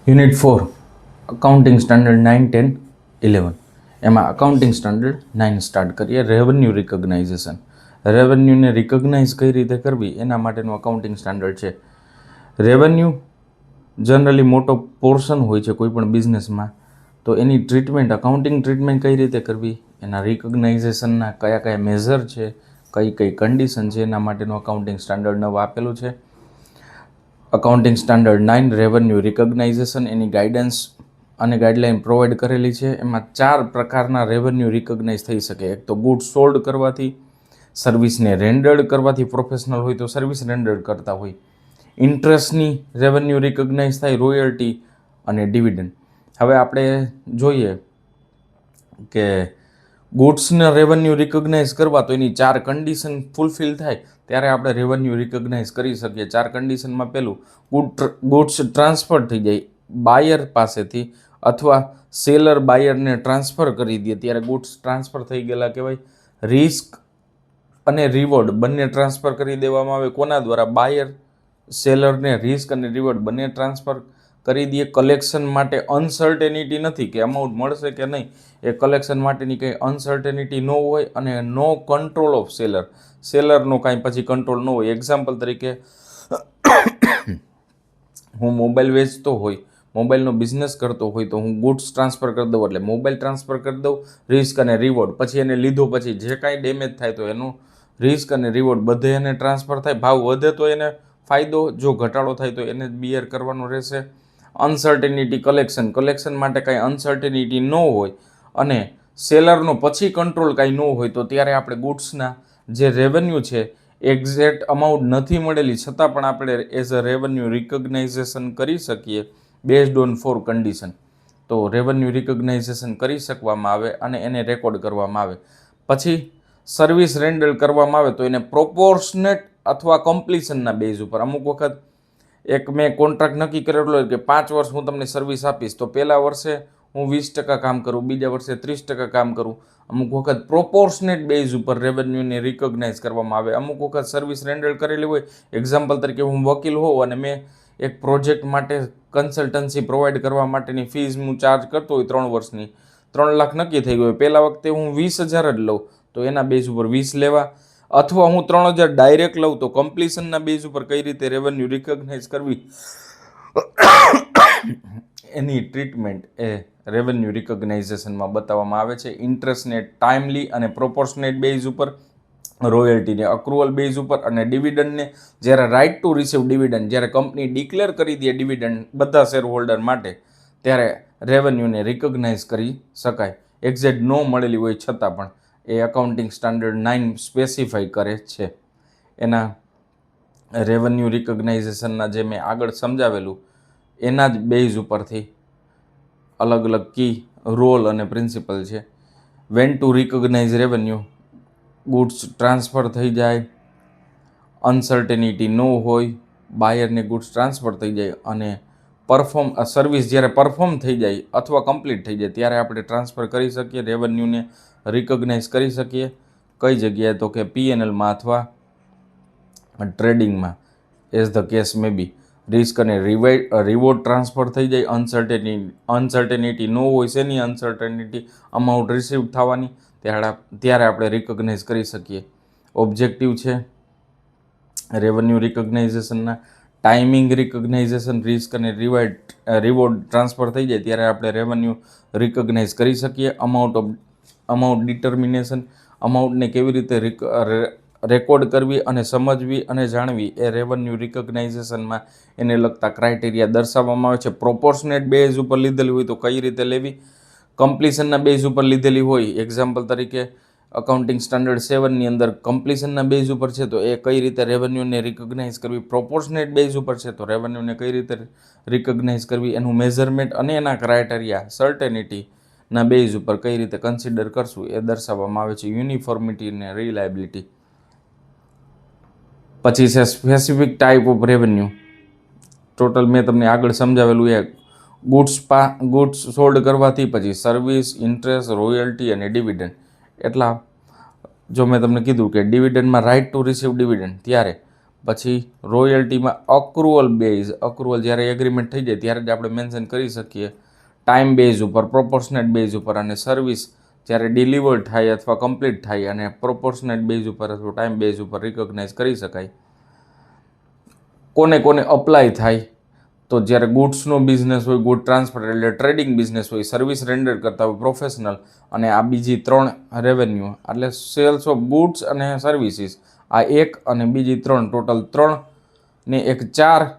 Unit 4 accounting standard 9, 10, 11 એમાં accounting standard 9 start કરીએ. Revenue recognition. રેવન્યુને recognise કઈ રીતે કરવી એના માટેનું અકાઉન્ટિંગ સ્ટાન્ડર્ડ છે. રેવન્યુ જનરલી મોટો પોર્શન હોય છે કોઈ પણ બિઝનેસમાં, તો એની ટ્રીટમેન્ટ, અકાઉન્ટિંગ ટ્રીટમેન્ટ કઈ રીતે કરવી, એના રિકોગ્નાઇઝેશનના કયા કયા મેઝર છે, કઈ કઈ કન્ડિશન છે, એના માટેનું અકાઉન્ટિંગ સ્ટાન્ડર્ડ 9 આપેલું છે. અકાઉન્ટિંગ સ્ટાન્ડર્ડ 9 રેવન્યુ રિકોગ્નાઇઝેશન, એની ગાઈડન્સ અને ગાઈડલાઇન પ્રોવાઈડ કરેલી છે. એમાં 4 પ્રકારના રેવન્યુ રિકોગ્નાઇઝ થઈ શકે. એક તો ગુડ્સ સોલ્ડ કરવાથી, સર્વિસને રેન્ડર્ડ કરવાથી, પ્રોફેશનલ હોય તો સર્વિસ રેન્ડર્ડ કરતા હોય, ઇન્ટરેસ્ટની રેવન્યુ રિકોગ્નાઇઝ થાય, રોયલ્ટી અને ડિવિડન્ડ. હવે આપણે જોઈએ કે ગુડ્સના રેવન્યુ રિકોગ્નાઇઝ કરવા તો એની 4 કન્ડિશન ફૂલફિલ થાય ત્યારે આપણે રેવન્યુ રિકોગ્નાઇઝ કરી શકીએ. 4 કન્ડિશનમાં પહેલું, ગુડ્સ ટ્રાન્સફર થઈ જાય બાયર પાસેથી, અથવા સેલર બાયરને ટ્રાન્સફર કરી દે ત્યારે ગુડ્સ ટ્રાન્સફર થઈ ગયેલા કહેવાય. રિસ્ક અને રિવોર્ડ બંને ટ્રાન્સફર કરી દેવામાં આવે. કોના દ્વારા? બાયર સેલરને રિસ્ક અને રિવોર્ડ બંને ટ્રાન્સફર કરી દઈએ. કલેક્શન માટે અનસર્ટેનિટી નથી કે અમાઉન્ટ મળશે કે નહીં, એ કલેક્શન માટેની કંઈ અનસર્ટેનિટી ન હોય, અને નો કંટ્રોલ ઓફ સેલર, સેલરનો કાંઈ પછી કંટ્રોલ ન હોય. એક્ઝામ્પલ તરીકે, હું મોબાઈલ વેચતો હોય, મોબાઈલનો બિઝનેસ કરતો હોય, તો હું ગુડ્સ ટ્રાન્સફર કરી દઉં એટલે મોબાઈલ ટ્રાન્સફર કરી દઉં, રિસ્ક અને રિવોર્ડ. પછી એને લીધો પછી જે કાંઈ ડેમેજ થાય તો એનું રિસ્ક અને રિવોર્ડ બધે એને ટ્રાન્સફર થાય. ભાવ વધે તો એને ફાયદો, જો ઘટાડો થાય તો એને જ બિયર કરવાનો રહેશે. અનસર્ટેનિટી કલેક્શન, કલેક્શન માટે કાંઈ અનસર્ટેનિટી ન હોય અને સેલરનો પછી કંટ્રોલ કાંઈ ન હોય તો ત્યારે આપણે ગુડ્સના જે રેવન્યુ છે, એક્ઝેક્ટ અમાઉન્ટ નથી મળેલી છતાં પણ આપણે એઝ અ રેવન્યુ રિકોગ્નાઇઝેશન કરી શકીએ બેઝડ ઓન 4 કન્ડિશન. તો રેવન્યુ રિકોગ્નાઇઝેશન કરી શકવામાં આવે અને એને રેકોર્ડ કરવામાં આવે. પછી સર્વિસ રેન્ડર કરવામાં આવે તો એને પ્રોપોર્શનેટ અથવા કમ્પ્લીશનના બેઝ ઉપર, અમુક વખત એક મેં કોન્ટ્રાક્ટ નક્કી કરેલો કે 5 વર્ષ હું તમને સર્વિસ આપીશ, તો પહેલા વર્ષે હું 20% કામ કરું, બીજા વર્ષે 30% કામ કરું. અમુક વખત પ્રોપોર્શનેટ બેઝ ઉપર રેવન્યુને રિકોગ્નાઇઝ કરવામાં આવે. અમુક વખત સર્વિસ રેન્ડર કરેલી હોય. એક્ઝામ્પલ તરીકે, હું વકીલ હોઉં અને મેં એક પ્રોજેક્ટ માટે કન્સલ્ટન્સી પ્રોવાઈડ કરવા માટેની ફીઝ હું ચાર્જ કરતો હોય 3 વર્ષની, 3 લાખ નક્કી થઈ ગયો. પહેલા વખતે હું 20,000 જ લઉં તો એના બેઝ ઉપર 20 લેવા, અથવા હું 3,000 ડાયરેક્ટ લઉં તો કમ્પ્લીશનના બેઝ ઉપર કઈ રીતે રેવન્યુ રિકોગ્નાઇઝ કરવી એની ટ્રીટમેન્ટ એ રેવન્યુ રિકોગ્નાઇઝેશનમાં બતાવવામાં આવે છે. ઇન્ટરેસ્ટને ટાઈમલી અને પ્રોપોર્શનેટ બેઝ ઉપર, રોયલ્ટીને અક્રુઅલ બેઝ ઉપર, અને ડિવિડન્ડને જ્યારે રાઇટ ટુ રિસીવ ડિવિડન્ડ, જ્યારે કંપની ડિક્લેર કરી દે ડિવિડન્ડ બધા શેર હોલ્ડર માટે, ત્યારે રેવન્યુને રિકોગ્નાઇઝ કરી શકાય. એક્ઝેક્ટ ન મળેલી હોય છતાં પણ એ અકાઉન્ટિંગ સ્ટાન્ડર્ડ 9 સ્પેસિફાઈ કરે છે. એના રેવન્યુ રિકોગ્નાઇઝેશનના જે મેં આગળ સમજાવેલું એના જ બેઝ ઉપરથી અલગ અલગ કી રોલ અને પ્રિન્સિપલ છે. When to recognise revenue, goods transfer થઈ જાય, અનસર્ટેનિટી ન હોય, બાયરને ગુડ્સ ટ્રાન્સફર થઈ જાય, અને સર્વિસ જ્યારે પરફોર્મ થઈ જાય અથવા કમ્પ્લીટ થઈ જાય ત્યારે આપણે ટ્રાન્સફર કરી શકીએ, રેવન્યુને રિકોગ્નાઇઝ કરી શકીએ. કઈ જગ્યાએ? તો કે P&Lમાં અથવા ટ્રેડિંગમાં, as the case may be. Risk અને રિવોર્ડ ટ્રાન્સફર થઈ જાય, અનસર્ટેનિટી ન હોય. શેની અનસર્ટેનિટી? અમાઉન્ટ રિસીવ થવાની, ત્યારે આપણે રિકોગ્નાઇઝ કરી શકીએ. ઓબ્જેક્ટિવ છે રેવન્યુ રિકોગ્નાઇઝેશનના. ટાઈમિંગ રિકોગ્નાઇઝેશન, રિસ્ક અને રિવોર્ડ ટ્રાન્સફર થઈ જાય ત્યારે આપણે રેવન્યુ રિકોગ્નાઇઝ કરી શકીએ. અમાઉન્ટ ડિટર્મિનેશન, અમાઉન્ટને કેવી રીતે રેકોર્ડ કરવી અને સમજવી અને જાણવી એ રેવન્યુ રિકોગ્નાઇઝેશનમાં એને લગતા ક્રાઇટેરિયા દર્શાવવામાં આવે છે. પ્રોપોર્શનેટ બેઝ ઉપર લીધેલી હોય તો કઈ રીતે લેવી, કમ્પ્લીશનના બેઝ ઉપર લીધેલી હોય, એક્ઝામ્પલ તરીકે અકાઉન્ટિંગ સ્ટાન્ડર્ડ 7ની અંદર કમ્પ્લીશનના બેઝ ઉપર છે તો એ કઈ રીતે રેવન્યુને રિકોગ્નાઇઝ કરવી, પ્રોપોર્શનેટ બેઝ ઉપર છે તો રેવન્યુને કઈ રીતે રિકોગ્નાઇઝ કરવી, એનું મેઝરમેન્ટ અને એના ક્રાઇટેરિયા સર્ટેનિટીના બેઝ ઉપર કઈ રીતે કન્સિડર કરશું એ દર્શાવવામાં આવે છે. યુનિફોર્મિટી અને રિલાયબિલિટી. પછી છે specific type of revenue. Total મેં તમને આગળ સમજાવેલું એ ગુડ્સ સોલ્ડ કરવાથી, પછી સર્વિસ, ઇન્ટરેસ્ટ, રોયલ્ટી અને ડિવિડન્ડ. એટલા જો મેં તમને કીધું કે ડિવિડન્ડમાં રાઇટ ટુ રિસીવ ડિવિડન્ડ, ત્યારે પછી રોયલ્ટીમાં અક્રુઅલ બેઝ, અક્રુઅલ જ્યારે એગ્રીમેન્ટ થઈ જાય ત્યારે જ આપણે મેન્શન કરી શકીએ. ટાઈમ બેઝ ઉપર, પ્રોપોર્શનેટ બેઝ ઉપર, અને સર્વિસ જ્યારે ડિલિવર થાય અથવા કમ્પ્લીટ થાય અને પ્રોપોર્શનેટ બેઝ ઉપર અથવા ટાઈમ બેઝ ઉપર રિકોગ્નાઇઝ કરી શકાય. કોને કોને અપ્લાય થાય તો જ્યારે ગુડ્સનો બિઝનેસ હોય, ગુડ ટ્રાન્સફર એટલે ટ્રેડિંગ બિઝનેસ હોય, સર્વિસ રેન્ડર કરતા હોય પ્રોફેશનલ, અને આ બીજી 3 રેવન્યુ એટલે સેલ્સ ઓફ ગુડ્સ અને સર્વિસીસ, આ 1 અને બીજી 3, ટોટલ 3 ને 4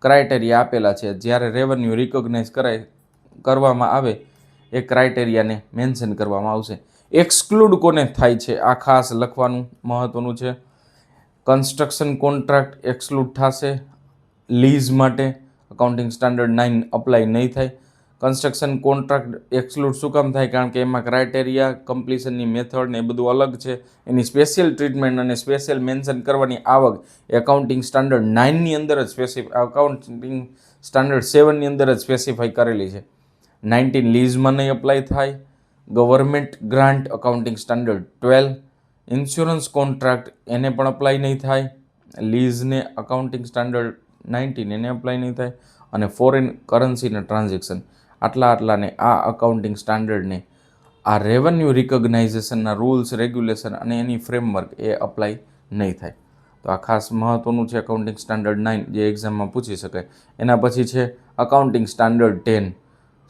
ક્રાઇટેરિયા આપેલા છે. જ્યારે રેવન્યુ રિકોગ્નાઇઝ કરવામાં આવે એ ક્રાઇટેરિયાને મેન્શન કરવામાં આવશે. એક્સક્લુડ કોને થાય છે આ ખાસ લખવાનું મહત્વનું છે. કન્સ્ટ્રક્શન કોન્ટ્રાક્ટ એક્સક્લુડ થશે. લીઝ માટે અકાઉન્ટિંગ સ્ટાન્ડર્ડ 9 અપ્લાય નહીં થાય. કન્સ્ટ્રક્શન કોન્ટ્રાક્ટ એક્સક્લુડ શું કામ થાય? કારણ કે એમાં ક્રાઇટેરિયા, કમ્પ્લીશનની મેથડ ને એ બધું અલગ છે. એની સ્પેશિયલ ટ્રીટમેન્ટ અને સ્પેશિયલ મેન્શન કરવાની આવક એ અકાઉન્ટિંગ સ્ટાન્ડર્ડ 9ની અંદર જ અકાઉન્ટિંગ સ્ટાન્ડર્ડ 7ની અંદર જ સ્પેસિફાઈ કરેલી છે. 19 લીઝમાં નહીં અપ્લાય થાય. Government grant accounting standard 12. Insurance contract એને પણ અપ્લાય નહીં થાય. લીઝને અકાઉન્ટિંગ સ્ટાન્ડર્ડ 19 એને અપ્લાય નહીં થાય. અને ફોરેન કરન્સીના ટ્રાન્ઝેક્શન આટલાને આ અકાઉન્ટિંગ સ્ટાન્ડર્ડને આ રેવન્યુ રિકોગ્નાઇઝેશનના રૂલ્સ, રેગ્યુલેશન અને એની ફ્રેમવર્ક એ અપ્લાય નહીં થાય. તો આ ખાસ મહત્વનું છે અકાઉન્ટિંગ સ્ટાન્ડર્ડ 9 જે એક્ઝામમાં પૂછી શકાય. એના પછી છે અકાઉન્ટિંગ સ્ટાન્ડર્ડ 10.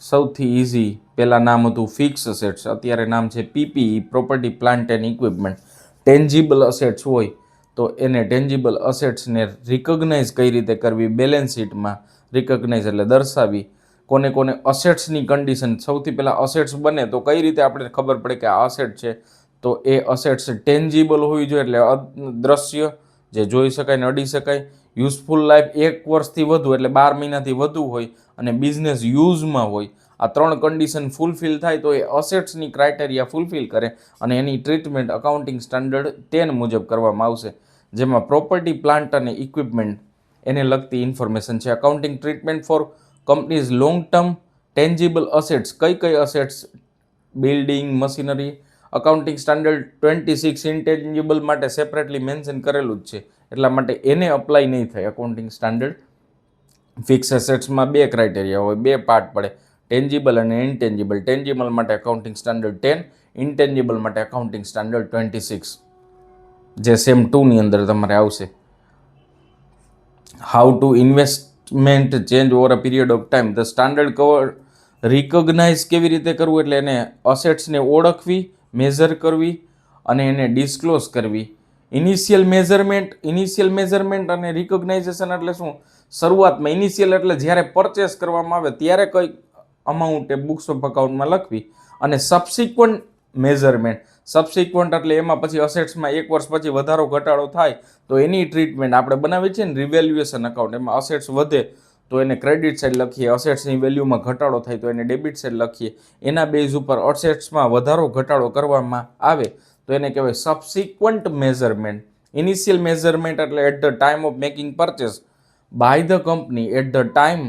સૌથી ઇઝી, પહેલાં નામ હતું ફિક્સ અસેટ્સ, અત્યારે નામ છે PPE, property plant and equipment. Tangible assets હોય તો એને ટેન્જિબલ અસેટ્સને રિકોગ્નાઇઝ કઈ રીતે કરવી, બેલેન્સ શીટમાં રિકોગ્નાઇઝ એટલે દર્શાવી. કોને કોને અસેટ્સની કન્ડિશન, સૌથી પહેલાં અસેટ્સ બને તો કઈ રીતે આપણે ખબર પડે કે આ અસેટ છે? તો એ અસેટ્સ ટેન્જિબલ હોવી જોઈએ, એટલે દ્રશ્ય, જે જોઈ શકાય ને અડી શકાય. યુઝફુલ લાઈફ 1 વર્ષથી વધુ એટલે 12 મહિનાથી વધુ હોય અને બિઝનેસ યુઝમાં હોય. આ 3 કન્ડિશન ફૂલફિલ થાય તો એ અસેટ્સની ક્રાઇટેરિયા ફૂલફિલ કરે અને એની ટ્રીટમેન્ટ અકાઉન્ટિંગ સ્ટાન્ડર્ડ 10 મુજબ કરવામાં આવશે. જેમાં પ્રોપર્ટી પ્લાન્ટ અને ઇક્વિપમેન્ટ એને લગતી ઇન્ફોર્મેશન છે. Accounting treatment for companies long term tangible assets, કઈ assets? Building, machinery. Accounting standard 26 intangible માટે સેપરેટલી મેન્શન કરેલું જ છે, એટલા માટે એને અપ્લાય નહીં થાય. અકાઉન્ટિંગ સ્ટાન્ડર્ડ ફિક્સ એસેટ્સમાં 2 ક્રાઇટેરિયા હોય, 2 પાર્ટ પડે, ટેન્જિબલ અને ઇન્ટેન્જિબલ. ટેન્જિબલ માટે અકાઉન્ટિંગ સ્ટાન્ડર્ડ 10, ઇન્ટેન્જિબલ માટે અકાઉન્ટિંગ સ્ટાન્ડર્ડ 26, જે સેમ 2ની અંદર તમારે આવશે. How to investment change over a period of time. The standard cover recognise કેવી રીતે કરવું, એટલે એને અસેટ્સને ઓળખવી, મેઝર કરવી અને એને ડિસ્ક્લોઝ કરવી. ઇનિશિયલ મેઝરમેન્ટ અને રિકોગ્નાઇઝેશન એટલે શું? શરૂઆતમાં ઇનિશિયલ એટલે જ્યારે પરચેસ કરવામાં આવે ત્યારે કઈ અમાઉન્ટ એ બુક્સ ઓફ અકાઉન્ટમાં લખવી. અને સબસિક્વન્ટ મેઝરમેન્ટ, સબસિક્વન્ટ એટલે એમાં પછી અસેટ્સમાં 1 વર્ષ પછી વધારો ઘટાડો થાય તો એની ટ્રીટમેન્ટ આપણે બનાવીએ છીએ ને રિવેલ્યુએશન અકાઉન્ટ. એમાં અસેટ્સ વધે તો એને ક્રેડિટ સાઇડ લખીએ, અસેટ્સની વેલ્યુમાં ઘટાડો થાય તો એને ડેબિટ સાઇડ લખીએ. એના બેઝ ઉપર અસેટ્સમાં વધારો ઘટાડો કરવામાં આવે તો એને કહેવાય સબસિક્વન્ટ મેઝરમેન્ટ. ઇનિશિયલ મેઝરમેન્ટ એટલે at the time of making purchase by the company, at the time,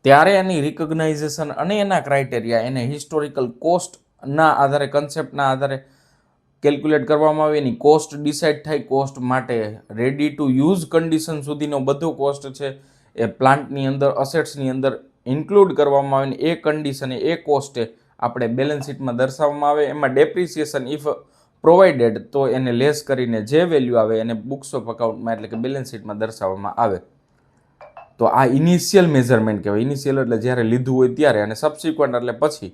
ત્યારે એની રિકોગ્નાઇઝેશન અને એના ક્રાઇટેરિયા એને હિસ્ટોરિકલ કોસ્ટના આધારે, કન્સેપ્ટના આધારે કેલ્ક્યુલેટ કરવામાં આવે. એની કોસ્ટ ડિસાઇડ થાય. કોસ્ટ માટે રેડી ટુ યુઝ કન્ડિશન સુધીનો બધો કોસ્ટ છે એ પ્લાન્ટની અંદર, અસેટ્સની અંદર ઇન્ક્લુડ કરવામાં આવે. એ કન્ડિશન, એ કોસ્ટે આપણે બેલેન્સ શીટમાં દર્શાવવામાં આવે. એમાં ડેપ્રિસિએશન ઇફ પ્રોવાઇડેડ તો એને લેસ કરીને જે વેલ્યુ આવે એને બુક્સ ઓફ અકાઉન્ટમાં એટલે કે બેલેન્સ શીટમાં દર્શાવવામાં આવે. તો આ ઇનિશિયલ મેઝરમેન્ટ કહેવાય. ઇનિશિયલ એટલે જ્યારે લીધું હોય ત્યારે, અને સબસિક્વન્ટ એટલે પછી.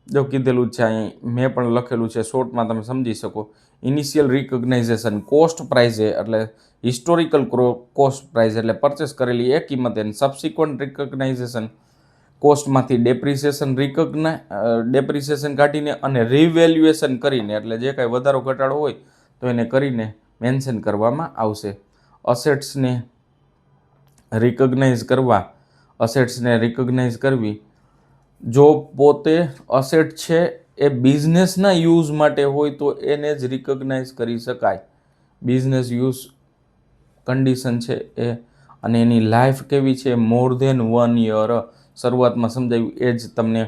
જો કીધેલું જ છે અહીં, મેં પણ લખેલું છે, શોર્ટમાં તમે સમજી શકો. ઇનિશિયલ રિકોગ્નાઇઝેશન કોસ્ટ પ્રાઇઝે એટલે હિસ્ટોરિકલ કોસ્ટ પ્રાઇઝ એટલે પરચેસ કરેલી એ કિંમતે. સબસિક્વન્ટ રિકોગ્નાઇઝેશન કોસ્ટમાંથી ડેપ્રિસિએશન કાઢીને અને રિવેલ્યુએશન કરીને, એટલે જે કાંઈ વધારો ઘટાડો હોય તો એને કરીને મેન્શન કરવામાં આવશે. અસેટ્સને રિકોગ્નાઇઝ કરવા, અસેટ્સને રિકોગ્નાઇઝ કરવી. જો પોતે અસેટ છે એ બિઝનેસના યુઝ માટે હોય તો એને જ રિકોગ્નાઇઝ કરી શકાય. બિઝનેસ યુઝ કન્ડિશન છે એ, અને એની લાઈફ કેવી છે, મોર ધેન 1 યર. શરૂઆતમાં સમજાવ્યું એ જ તમને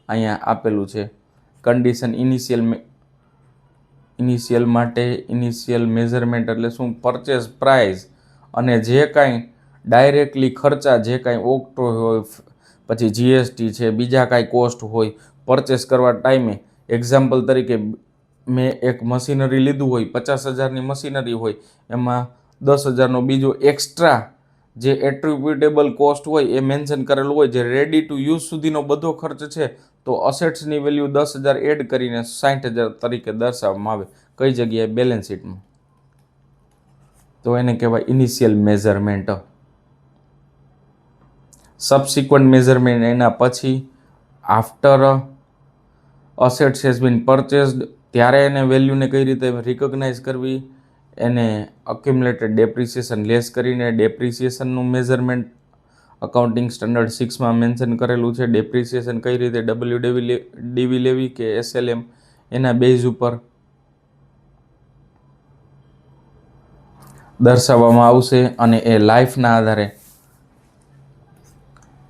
અહીંયા આપેલું છે. કન્ડિશન ઇનિશિયલ માટે ઇનિશિયલ મેઝરમેન્ટ એટલે શું? પરચેસ પ્રાઇસ અને જે કાંઈ ડાયરેક્ટલી ખર્ચા જે કાંઈ ઓક્ટો હોય, પછી જીએસટી છે, બીજા કાંઈ કોસ્ટ હોય પરચેસ કરવા ટાઈમે, એક્ઝામ્પલ તરીકે મેં એક મશીનરી લીધું હોય, 50,000ની મશીનરી હોય, એમાં 10,000નો બીજો એક્સ્ટ્રા જે એટ્રીબ્યુટેબલ કોસ્ટ હોય એ મેન્શન કરેલું હોય, જે રેડી ટુ યુઝ સુધીનો બધો ખર્ચ છે, તો અસેટ્સની વેલ્યુ 10,000 એડ કરીને 60,000 તરીકે દર્શાવવામાં આવે. કઈ જગ્યાએ? બેલેન્સ શીટમાં. તો એને કહેવાય ઇનિશિયલ મેઝરમેન્ટ. સબસિક્વન્ટ મેઝરમેન્ટ એના પછી, આફ્ટર અસેટ્સ હેઝ બીન પરચેસ્ડ, ત્યારે એને વેલ્યુને કઈ રીતે રિકોગ્નાઇઝ કરવી, એને અક્યુમ્યુલેટેડ ડેપ્રિસિએશન લેસ કરીને ડેપ્રિસિએશનનું મેઝરમેન્ટ અકાઉન્ટિંગ સ્ટાન્ડર્ડ 6માં મેન્શન કરેલું છે. ડેપ્રિસિએશન કઈ રીતે WDV લેવી કે SLM, એના બેઝ ઉપર દર્શાવવામાં આવશે અને એ લાઈફના આધારે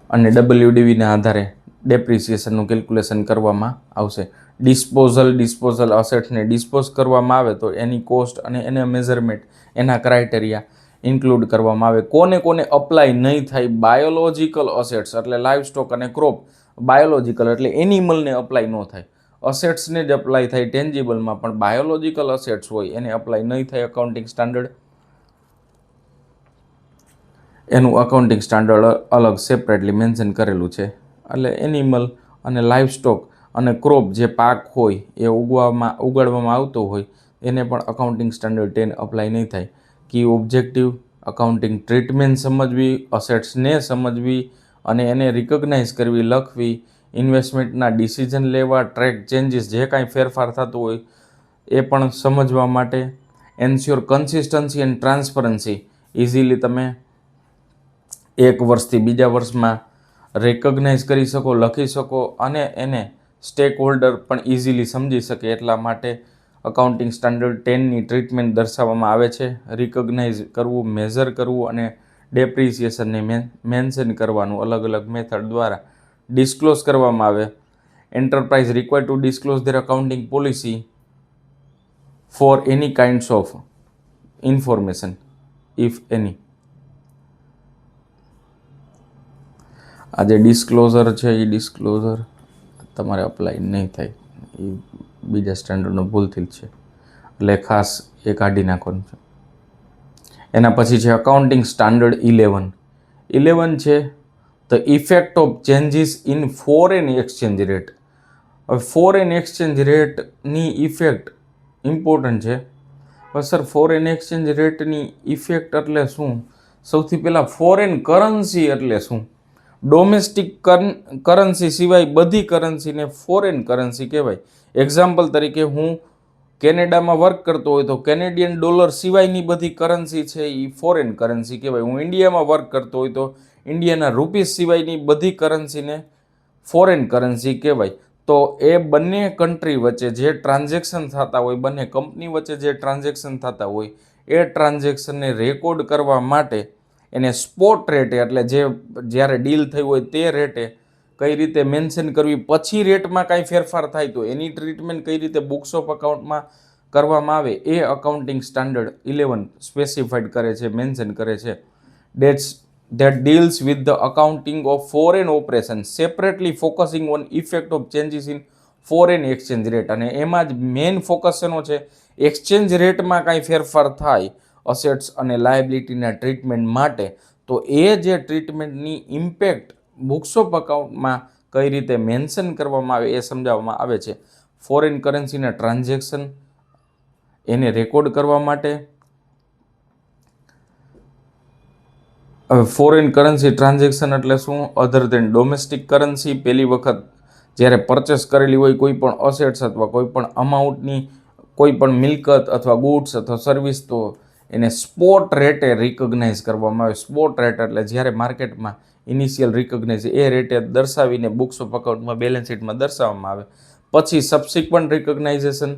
અને WDVના આધારે ડેપ્રિસિએશનનું કેલ્ક્યુલેશન કરવામાં આવશે. ડિસ્પોઝલ અસેટ્સને ડિસ્પોઝ કરવામાં આવે તો એની કોસ્ટ અને એને મેઝરમેન્ટ, એના ક્રાઇટેરિયા ઇન્ક્લુડ કરવામાં આવે. કોને કોને અપ્લાય નહીં થાય? બાયોલોજિકલ અસેટ્સ એટલે લાઈવ સ્ટોક અને ક્રોપ. બાયોલોજિકલ એટલે એનિમલને અપ્લાય ન થાય, અસેટ્સને જ અપ્લાય થાય ટેન્જિબલમાં, પણ બાયોલોજિકલ અસેટ્સ હોય એને અપ્લાય નહીં થાય અકાઉન્ટિંગ સ્ટાન્ડર્ડ. એનું અકાઉન્ટિંગ સ્ટાન્ડર્ડ અલગ સેપરેટલી મેન્શન કરેલું છે. એટલે એનિમલ અને લાઈવ સ્ટોક અને ક્રોપ જે પાક હોય એ ઉગાડવામાં આવતો હોય એને પણ અકાઉન્ટિંગ સ્ટાન્ડર્ડ 10 અપ્લાય નહીં થાય. કી ઓબ્જેક્ટિવ, અકાઉન્ટિંગ ટ્રીટમેન્ટ સમજવી, અસેટ્સને સમજવી અને એને રિકોગ્નાઇઝ કરવી, લખવી, ઇન્વેસ્ટમેન્ટના ડિસિઝન લેવા, ટ્રેક ચેન્જીસ જે કાંઈ ફેરફાર થતો હોય એ પણ સમજવા માટે, ensure consistency and transparency, easily તમે એક વર્ષથી બીજા વર્ષમાં રિકોગ્નાઇઝ કરી શકો, લખી શકો અને એને સ્ટેક હોલ્ડર પણ ઇઝીલી સમજી શકે, એટલા માટે અકાઉન્ટિંગ સ્ટાન્ડર્ડ 10ની ટ્રીટમેન્ટ દર્શાવવામાં આવે છે. રિકોગ્નાઇઝ કરવું, મેઝર કરવું અને ડેપ્રિસિએશનને મેન્શન કરવાનું અલગ અલગ મેથડ દ્વારા ડિસ્ક્લોઝ કરવામાં આવે. Enterprise require to disclose their accounting policy for any kinds of information if any. આ જે ડિસ્ક્લોઝર છે એ ડિસ્ક્લોઝર તમારે અપ્લાય નહીં થાય, એ બીજા સ્ટાન્ડર્ડનો ભૂલથી જ છે, એટલે ખાસ એ કાઢી નાખવાનું છે. એના પછી છે અકાઉન્ટિંગ સ્ટાન્ડર્ડ 11. 11 છે the effect of changes in foreign exchange rate. હવે ફોરેન એક્સચેન્જ રેટની ઇફેક્ટ ઇમ્પોર્ટન્ટ છે. હવે સર ફોરેન એક્સચેન્જ રેટની ઇફેક્ટ એટલે શું? સૌથી પહેલાં ફોરેન કરન્સી એટલે શું? ડોમેસ્ટિક કરન્સી સિવાય બધી કરન્સીને ફોરેન કરન્સી કહેવાય. એક્ઝામ્પલ તરીકે હું કેનેડામાં વર્ક કરતો હોય તો કેનેડિયન ડોલર સિવાયની બધી કરન્સી છે એ ફોરેન કરન્સી કહેવાય. હું ઇન્ડિયામાં વર્ક કરતો હોય તો ઇન્ડિયાના રૂપીસ સિવાયની બધી કરન્સીને ફોરેન કરન્સી કહેવાય. તો એ બંને કન્ટ્રી વચ્ચે જે ટ્રાન્ઝેક્શન થતા હોય, બંને કંપની વચ્ચે જે ટ્રાન્ઝેક્શન થતા હોય એ ટ્રાન્ઝેક્શનને રેકોર્ડ કરવા માટે એને સ્પોટ રેટે એટલે જ્યારે ડીલ થઈ હોય તે રેટે કઈ રીતે મેન્શન કરવી, પછી રેટમાં કાંઈ ફેરફાર થાય તો એની ટ્રીટમેન્ટ કઈ રીતે બુક્સ ઓફ અકાઉન્ટમાં કરવામાં આવે એ અકાઉન્ટિંગ સ્ટાન્ડર્ડ 11 સ્પેસિફાઈડ કરે છે, મેન્શન કરે છે. that deals with the accounting of foreign operations separately focusing on effect of changes in foreign exchange rate. અને એમાં જ મેઇન ફોકસ એનો છે એક્સચેન્જ રેટમાં કાંઈ ફેરફાર થાય અસેટ્સ અને લાયબિલિટીના ટ્રીટમેન્ટ માટે, તો એ જે ટ્રીટમેન્ટની ઇમ્પેક્ટ બુક્સ ઓફ અકાઉન્ટમાં કઈ રીતે મેન્શન કરવામાં આવે એ સમજાવવામાં આવે છે. ફોરેન કરન્સીના ટ્રાન્ઝેક્શન એને રેકોર્ડ કરવા માટે. હવે ફોરેન કરન્સી ટ્રાન્ઝેક્શન એટલે શું? અધર દેન ડોમેસ્ટિક કરન્સી. પહેલી વખત જ્યારે પરચેસ કરેલી હોય કોઈ પણ અસેટ્સ અથવા કોઈ પણ અમાઉન્ટની કોઈ પણ મિલકત અથવા ગુડ્સ અથવા સર્વિસ, તો એને સ્પોટ રેટે રિકોગ્નાઇઝ કરવામાં આવે. સ્પોટ રેટ એટલે જ્યારે માર્કેટમાં ઇનિશિયલ રિકોગ્નાઇઝ એ રેટે દર્શાવીને બુક્સ ઓફ અકાઉન્ટમાં બેલેન્સ શીટમાં દર્શાવવામાં આવે. પછી સબસિક્વન્ટ રિકોગ્નાઇઝેશન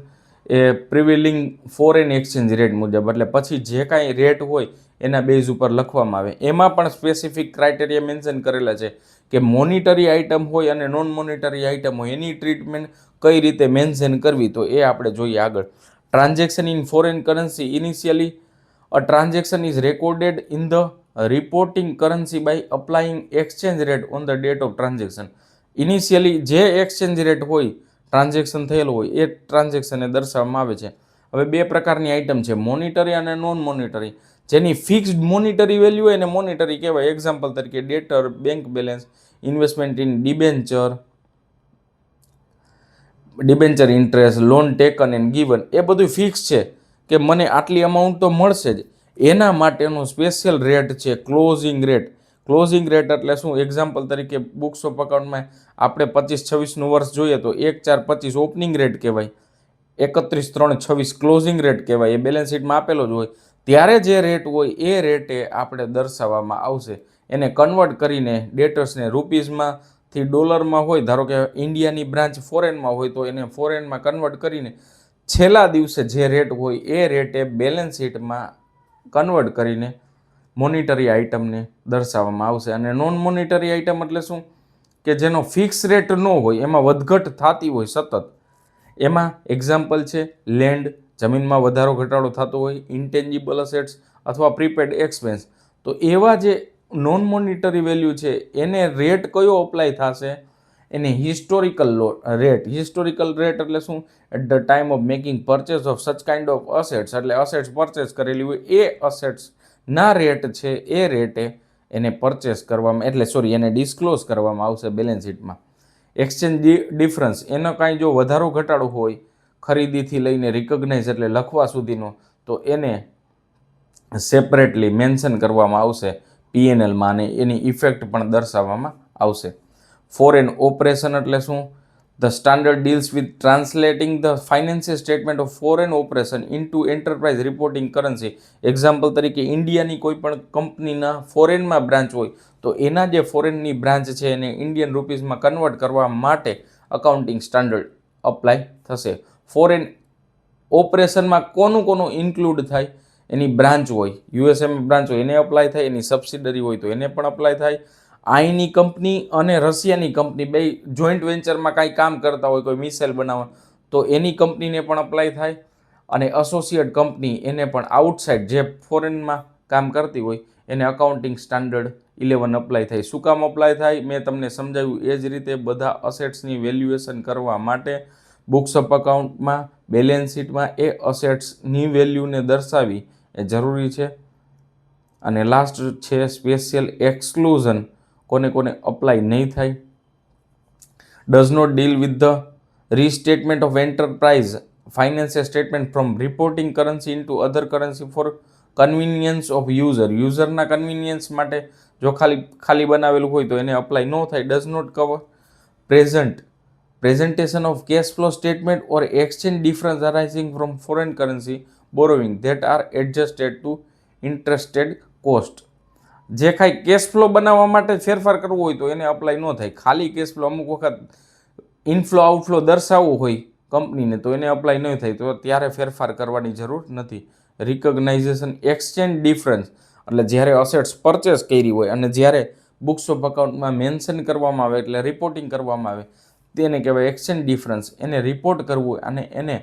એ પ્રિવેલિંગ ફોરેન એક્સચેન્જ રેટ મુજબ, એટલે પછી જે કાંઈ રેટ હોય એના બેઝ ઉપર લખવામાં આવે. એમાં પણ સ્પેસિફિક ક્રાઇટેરિયા મેન્શન કરેલા છે કે મોનિટરી આઇટમ હોય અને નોન મોનિટરી આઇટમ હોય એની ટ્રીટમેન્ટ કઈ રીતે મેન્શન કરવી, તો એ આપણે જોઈએ આગળ. Transaction in foreign currency initially A transaction is recorded in the reporting currency by applying exchange rate on the date of transaction. Initially જે એક્સચેન્જ રેટ હોય ટ્રાન્ઝેક્શન થયેલું હોય એ ટ્રાન્ઝેક્શનને દર્શાવવામાં આવે છે. હવે બે પ્રકારની આઇટમ છે, મોનિટરી અને નોન મોનિટરી. જેની ફિક્સ્ડ મોનિટરી વેલ્યુ હોય એને મોનિટરી કહેવાય. એક્ઝામ્પલ તરીકે debtor, bank balance, investment in debenture interest, loan taken and given, એ બધું ફિક્સ છે કે મને આટલી અમાઉન્ટ તો મળશે જ. એના માટેનો સ્પેશિયલ રેટ છે ક્લોઝિંગ રેટ. ક્લોઝિંગ રેટ એટલે શું? એક્ઝામ્પલ તરીકે બુક્સ ઓફ અકાઉન્ટમાં આપણે 25-26નું વર્ષ જોઈએ તો 1/4/25 ઓપનિંગ રેટ કહેવાય, 31/3/26 ક્લોઝિંગ રેટ કહેવાય. એ બેલેન્સ શીટમાં આપેલો જ હોય. ત્યારે જે રેટ હોય એ રેટે આપણે દર્શાવવામાં આવશે. એને કન્વર્ટ કરીને ડેટર્સને રૂપીઝમાંથી ડોલરમાં હોય, ધારો કે ઇન્ડિયાની બ્રાન્ચ ફોરેનમાં હોય તો એને ફોરેનમાં કન્વર્ટ કરીને છેલ્લા દિવસે જે રેટ હોય એ રેટે બેલેન્સ શીટમાં કન્વર્ટ કરીને મોનિટરી આઇટમને દર્શાવવામાં આવશે. અને નોન મોનિટરી આઇટમ એટલે શું? કે જેનો ફિક્સ રેટ ન હોય, એમાં વધઘટ થતી હોય સતત. એમાં એક્ઝામ્પલ છે લેન્ડ, જમીનમાં વધારો ઘટાડો થતો હોય, ઇન્ટેન્જિબલ અસેટ્સ અથવા પ્રીપેડ એક્સપેન્સ. તો એવા જે નોન મોનિટરી વેલ્યુ છે એને રેટ કયો અપ્લાય થશે? એને હિસ્ટોરિકલ રેટ. હિસ્ટોરિકલ રેટ એટલે શું? At the time of making purchase of such kind of assets, એટલે અસેટ્સ પરચેસ કરેલી હોય એ અસેટ્સના રેટ છે એ રેટે એને પરચેસ કરવામાં એને ડિસ્ક્લોઝ કરવામાં આવશે બેલેન્સ શીટમાં. એક્સચેન્જ ડિફરન્સ, એનો કાંઈ જો વધારો ઘટાડો હોય ખરીદીથી લઈને રિકગ્નાઇઝ એટલે લખવા સુધીનો, તો એને સેપરેટલી મેન્શન કરવામાં આવશે P&Lમાં અને એની ઇફેક્ટ પણ દર્શાવવામાં આવશે. ફોરેન ઓપરેશન એટલે શું? The standard deals with translating the financial statement of foreign operation into enterprise reporting currency. Example તરીકે ઇન્ડિયાની કોઈ પણ કંપનીના ફોરેનમાં બ્રાન્ચ હોય તો એના જે ફોરેનની બ્રાન્ચ છે એને ઇન્ડિયન રૂપીઝમાં કન્વર્ટ કરવા માટે અકાઉન્ટિંગ સ્ટાન્ડર્ડ અપ્લાય થશે. ફોરેન ઓપરેશનમાં કોનું ઇન્ક્લુડ થાય? એની બ્રાન્ચ હોય, યુએસએમાં બ્રાન્ચ હોય એને અપ્લાય થાય, એની સબસિડરી હોય તો એને પણ અપ્લાય થાય. આઈની કંપની અને રશિયાની કંપની બે જોઈન્ટ વેન્ચરમાં કાંઈ કામ કરતા હોય, કોઈ મિસાઇલ બનાવવા, તો એની કંપનીને પણ અપ્લાય થાય. અને એસોસિએટ કંપની એને પણ આઉટસાઇડ જે ફોરેનમાં કામ કરતી હોય એને અકાઉન્ટિંગ સ્ટાન્ડર્ડ 11 અપ્લાય થાય. શું કામ અપ્લાય થાય? મેં તમને સમજાવ્યું એ જ રીતે બધા અસેટ્સની વેલ્યુએશન કરવા માટે બુક્સ ઓફ અકાઉન્ટમાં બેલેન્સ શીટમાં એ અસેટ્સની વેલ્યુને દર્શાવી એ જરૂરી છે. અને લાસ્ટ છે સ્પેશિયલ એક્સક્લુઝન, કોને અપ્લાય નહીં થાય. Does not deal with the restatement of enterprise financial statement from reporting currency into other currency for convenience of યુઝરના કન્વિનિયન્સ માટે જો ખાલી બનાવેલું હોય તો એને અપ્લાય ન થાય. Does not cover presentation of cash flow statement or exchange difference arising from foreign currency borrowing that are adjusted to interested cost. જે કાંઈ કેશ ફ્લો બનાવવા માટે ફેરફાર કરવો હોય તો એને અપ્લાય ન થાય. ખાલી કેશ ફ્લો અમુક વખત ઇનફ્લો આઉટફ્લો દર્શાવવું હોય કંપનીને તો એને અપ્લાય નહીં થાય, તો ત્યારે ફેરફાર કરવાની જરૂર નથી. રિકગ્નાઇઝેશન એક્સચેન્જ ડિફરન્સ એટલે જ્યારે અસેટ્સ પરચેસ કરી હોય અને જ્યારે બુક્સ ઓફ અકાઉન્ટમાં મેન્શન કરવામાં આવે એટલે રિપોર્ટિંગ કરવામાં આવે તેને કહેવાય એક્સચેન્જ ડિફરન્સ. એને રિપોર્ટ કરવું અને એને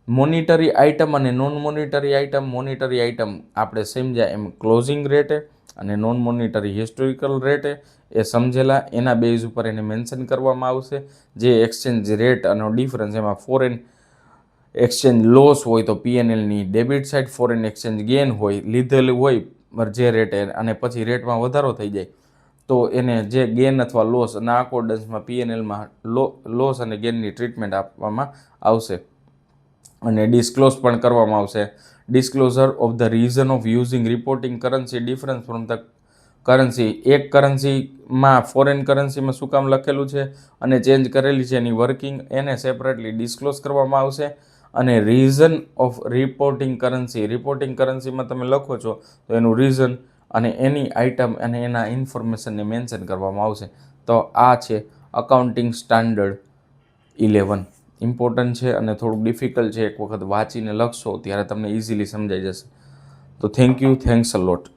મોનિટરી આઇટમ અને નોન મોનિટરી આઇટમ આપણે સમજ્યા એમ ક્લોઝિંગ રેટે અને નોન મોનિટરી હિસ્ટોરિકલ રેટે એ સમજેલા. એના બેઝ ઉપર એને મેન્શન કરવામાં આવશે જે એક્સચેન્જ રેટ અને ડિફરન્સ. એમાં ફોરેન એક્સચેન્જ લોસ હોય તો P&Lની debit side, foreign exchange gain હોય લીધેલું હોય જે રેટે અને પછી રેટમાં વધારો થઈ જાય તો એને જે ગેન અથવા લોસ ના અકોર્ડન્સમાં P&Lમાં લોસ અને ગેનની ટ્રીટમેન્ટ આપવામાં આવશે અને ડિસ્ક્લોઝ પણ કરવામાં આવશે. Disclosure of the reason of using reporting currency difference from the currency. એક કરન્સીમાં ફોરેન કરન્સીમાં શું કામ લખેલું છે અને ચેન્જ કરેલી છે એની વર્કિંગ એને સેપરેટલી ડિસ્ક્લોઝ કરવામાં આવશે. અને રીઝન ઓફ રિપોર્ટિંગ કરન્સીમાં તમે લખો છો તો એનું રીઝન અને એની આઇટમ અને એના ઇન્ફોર્મેશનને મેન્શન કરવામાં આવશે. તો આ છે અકાઉન્ટિંગ સ્ટાન્ડર્ડ 11. ઇમ્પોર્ટન્ટ છે અને થોડુંક ડિફિકલ્ટ છે. એક વખત વાંચીને લખશો ત્યારે તમને ઇઝીલી સમજાઈ જશે. તો thank you, thanks a lot.